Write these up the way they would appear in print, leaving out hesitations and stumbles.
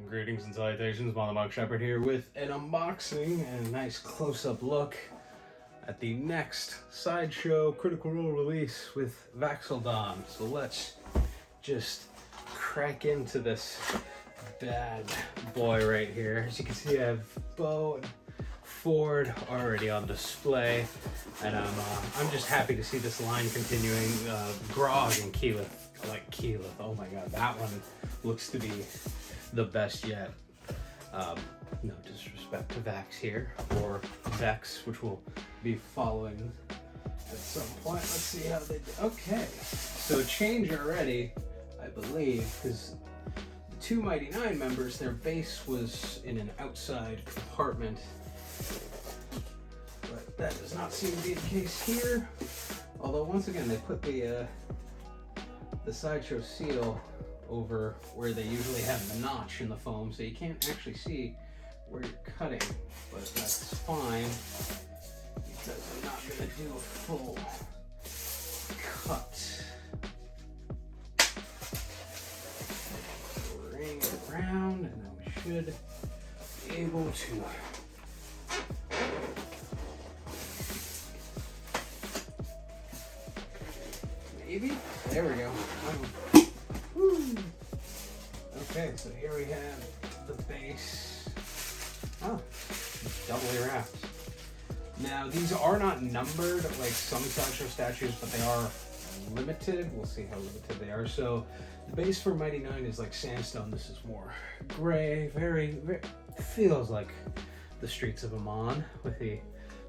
Greetings and salutations, Mollymauk Shepard here with an unboxing and a nice close-up look at the next Sideshow Critical Role release with Vax'ildan. So let's just crack into this bad boy right here. As you can see, I have Bo and Ford already on display, and I'm just happy to see this line continuing. Grog and Keyleth, I like Keyleth. Oh my god, that one looks to be the best yet. No disrespect to Vax here, or Vex, which will be following at some point. Let's see how they do. Okay, so a change already, I believe, because the two Mighty Nine members, their base was in an outside compartment, but that does not seem to be the case here. Although once again, they put the Sideshow seal over where they usually have the notch in the foam, so you can't actually see where you're cutting, but that's fine because I'm not going to do a full cut. Bring it around, and then we should be able to maybe. There we go. Okay, so here we have the base. Oh, it's doubly wrapped. Now, these are not numbered like some Sideshow statues, but they are limited. We'll see how limited they are. So, the base for Mighty Nine is like sandstone. This is more gray, very feels like the streets of Amon with the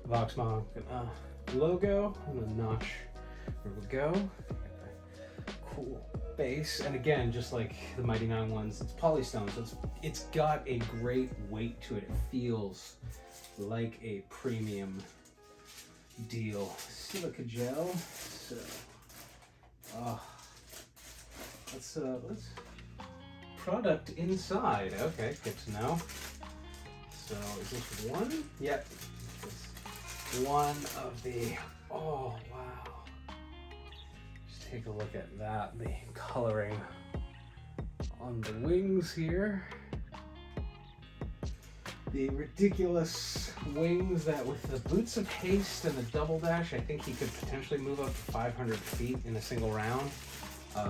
Vax'ildan logo and the notch. There we go. Cool base, and again, just like the Mighty Nine ones, it's polystone, so it's got a great weight to it. It feels like a premium deal. Silica gel. So, let's product inside. Okay, good to know. So is this one? Yep. It's one of the. Oh wow. Take a look at that, the coloring on the wings here. The ridiculous wings that with the boots of haste and the double dash, I think he could potentially move up to 500 feet in a single round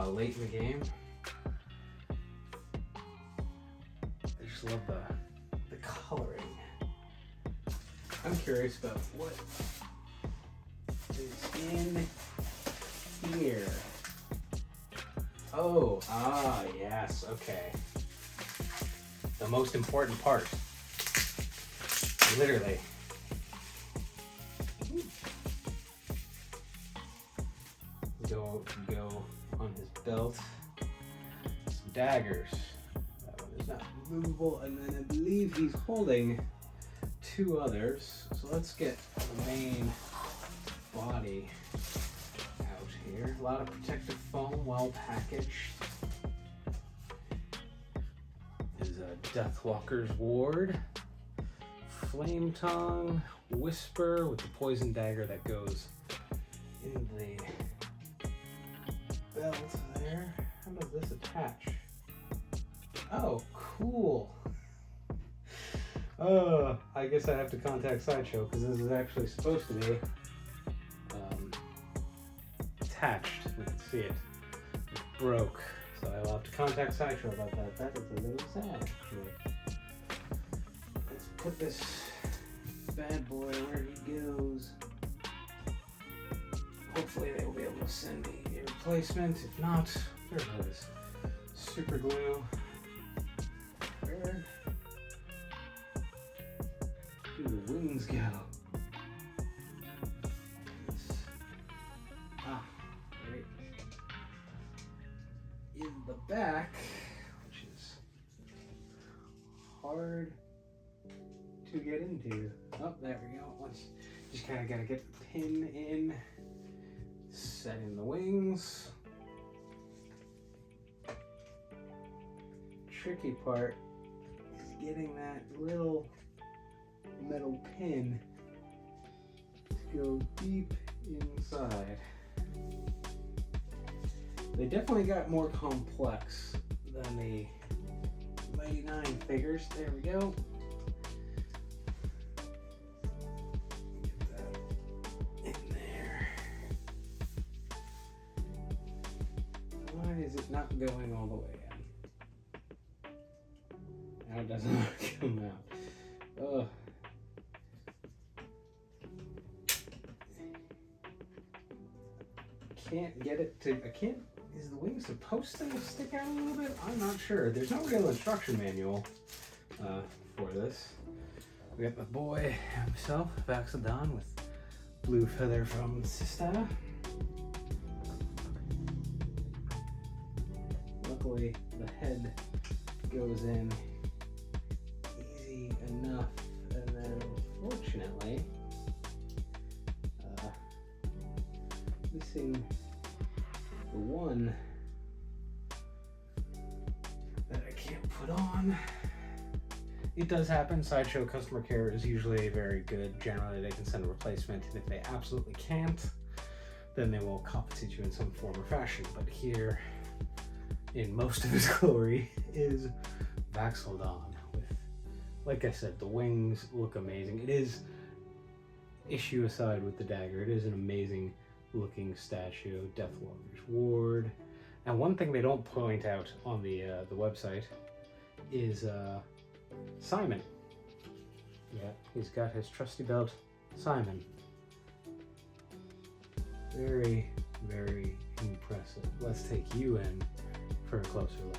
late in the game. I just love the coloring. I'm curious about what is in here. Oh, yes, okay. The most important part. Literally. Go on his belt. Some daggers. That one is not movable, and then I believe he's holding two others. So let's get the main body out here. A lot of protective foam, well packaged. Is a Deathwalker's Ward, Flame Tongue, Whisper with the poison dagger that goes in the belt there. How does this attach? Oh, cool. Oh, I guess I have to contact Sideshow because this is actually supposed to be attached. You can see it. It broke. So I'll have to contact Sideshow about that. That is a little sad, actually. Let's put this bad boy where he goes. Hopefully they will be able to send me a replacement. If not, there it is. Super glue. Where do the wings go? Right in the back, which is hard to get into. Oh, there we go. Just kind of got to get the pin in, set in the wings. Tricky part is getting that little metal pin to go deep inside. They definitely got more complex than the Mighty 9 figures. There we go. Get that in there. Why is it not going all the way in? Now it doesn't come out. Ugh. Can't get it to, I can't, is the wing supposed to stick out a little bit? I'm not sure. There's no real instruction manual for this. We got my boy himself, Vax'ildan, with blue feather from Sideshow. Luckily, the head goes in easy enough, and then unfortunately, missing the one that I can't put on. It does happen. Sideshow customer care is usually very good. Generally, they can send a replacement, and if they absolutely can't, then they will compensate you in some form or fashion. But here, in most of his glory, is Vax'ildan. With, like I said, the wings look amazing. It is, issue aside with the dagger, it is an amazing looking statue, Deathwalker's Ward. And one thing they don't point out on the website is Simon. Yeah, he's got his trusty belt, Simon. Very, very impressive. Let's take you in for a closer look.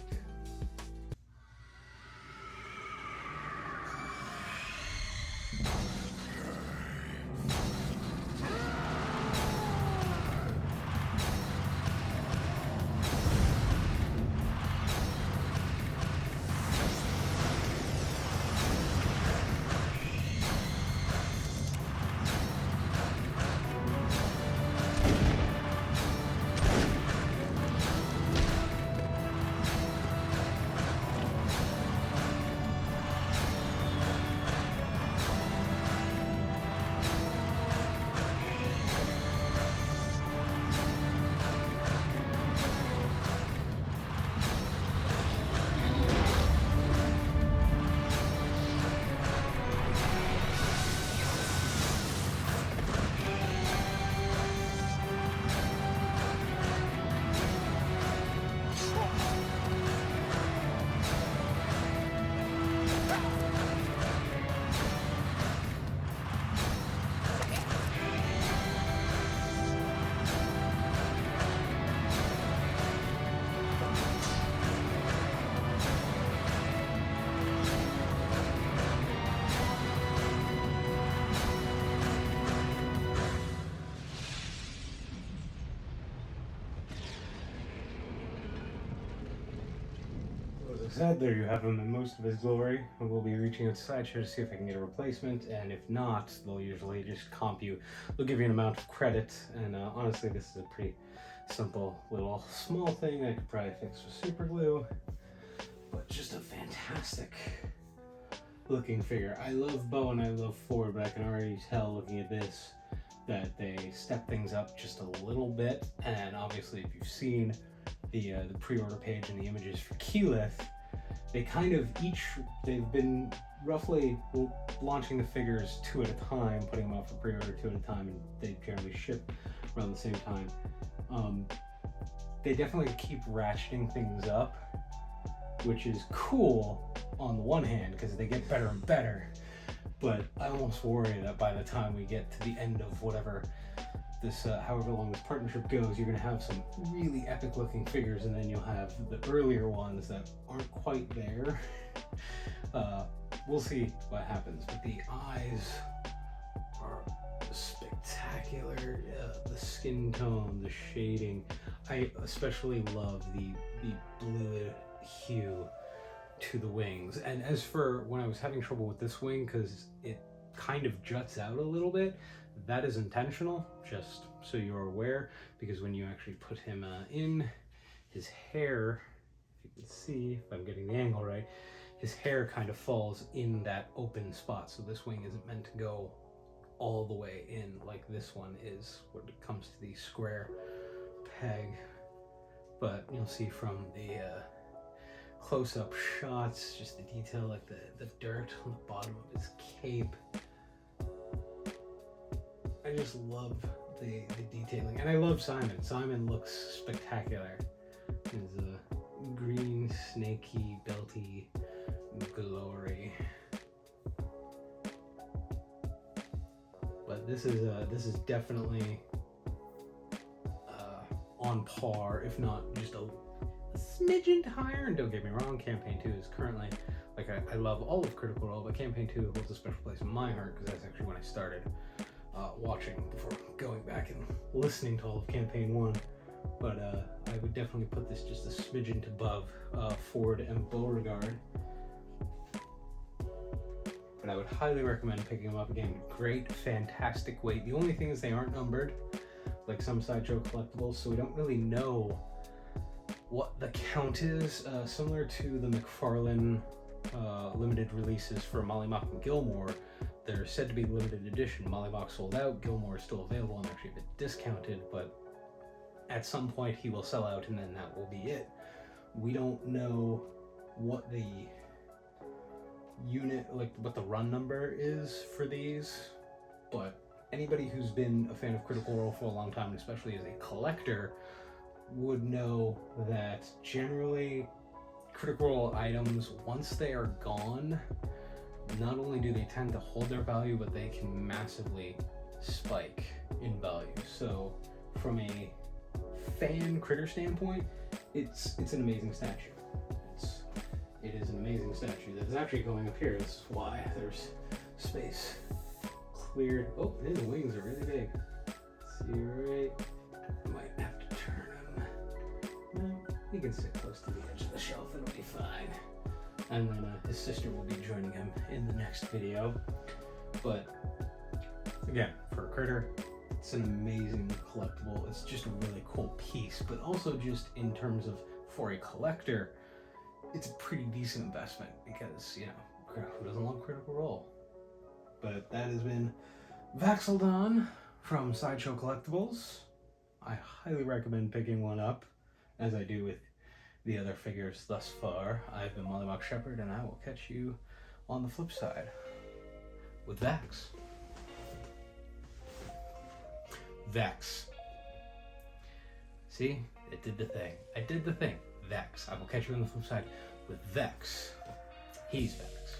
Said, there you have him in most of his glory. We'll be reaching out to Sideshow to see if I can get a replacement, and if not, they'll usually just comp you. They'll give you an amount of credit, and honestly, this is a pretty simple little small thing I could probably fix with super glue, but just a fantastic looking figure. I love Bo and I love Ford, but I can already tell looking at this that they step things up just a little bit, and obviously if you've seen the pre-order page and the images for Keyleth, they kind of they've been roughly launching the figures 2 at a time, putting them out for pre-order 2 at a time, and they generally ship around the same time. They definitely keep ratcheting things up, which is cool on the one hand, because they get better and better, but I almost worry that by the time we get to the end of whatever this, however long this partnership goes, you're going to have some really epic looking figures, and then you'll have the earlier ones that aren't quite there. We'll see what happens, but the eyes are spectacular. The skin tone, the shading. I especially love the blue hue to the wings. And as for when I was having trouble with this wing, because it kind of juts out a little bit, that is intentional, just so you're aware, because when you actually put him in, his hair, if you can see, if I'm getting the angle right, his hair kind of falls in that open spot. So this wing isn't meant to go all the way in like this one is when it comes to the square peg. But you'll see from the close-up shots, just the detail, like the dirt on the bottom of his cape. I just love the detailing, and I love Simon. Simon looks spectacular. His green, snaky, belty glory. But this is definitely on par, if not just a smidgen higher. And don't get me wrong, Campaign 2 is currently, like, I love all of Critical Role, but Campaign 2 holds a special place in my heart because that's actually when I started watching before going back and listening to all of Campaign 1. But I would definitely put this just a smidgen above Ford and Beauregard. But I would highly recommend picking them up again. Great, fantastic weight. The only thing is they aren't numbered, like some Sideshow collectibles, so we don't really know what the count is. Similar to the McFarlane limited releases for Mollymauk and Gilmore, they're said to be limited edition. Mollymauk sold out, Gilmore is still available and actually a bit discounted, but at some point he will sell out and then that will be it. We don't know what the unit, like what the run number is for these, but anybody who's been a fan of Critical Role for a long time, especially as a collector, would know that generally Critical Role items, once they are gone, not only do they tend to hold their value, but they can massively spike in value. So from a fan critter standpoint, it's an amazing statue. It is an amazing statue that's actually going up here. That's why there's space cleared. Oh, and the wings are really big. See, right? Might have to turn him. No, he can sit close to the edge of the shelf. It'll be fine. And then his sister will be joining him in the next video. But again, for a critter, it's an amazing collectible. It's just a really cool piece, but also just in terms of for a collector, it's a pretty decent investment because, you know, who doesn't love Critical Role? But that has been Vax'ildan from Sideshow Collectibles. I highly recommend picking one up, as I do with the other figures thus far. I've been Mollymauk Shepard, and I will catch you on the flip side with Vax. Vex. See? It did the thing. I did the thing. Vex. I will catch you on the flip side with Vex. He's Vex.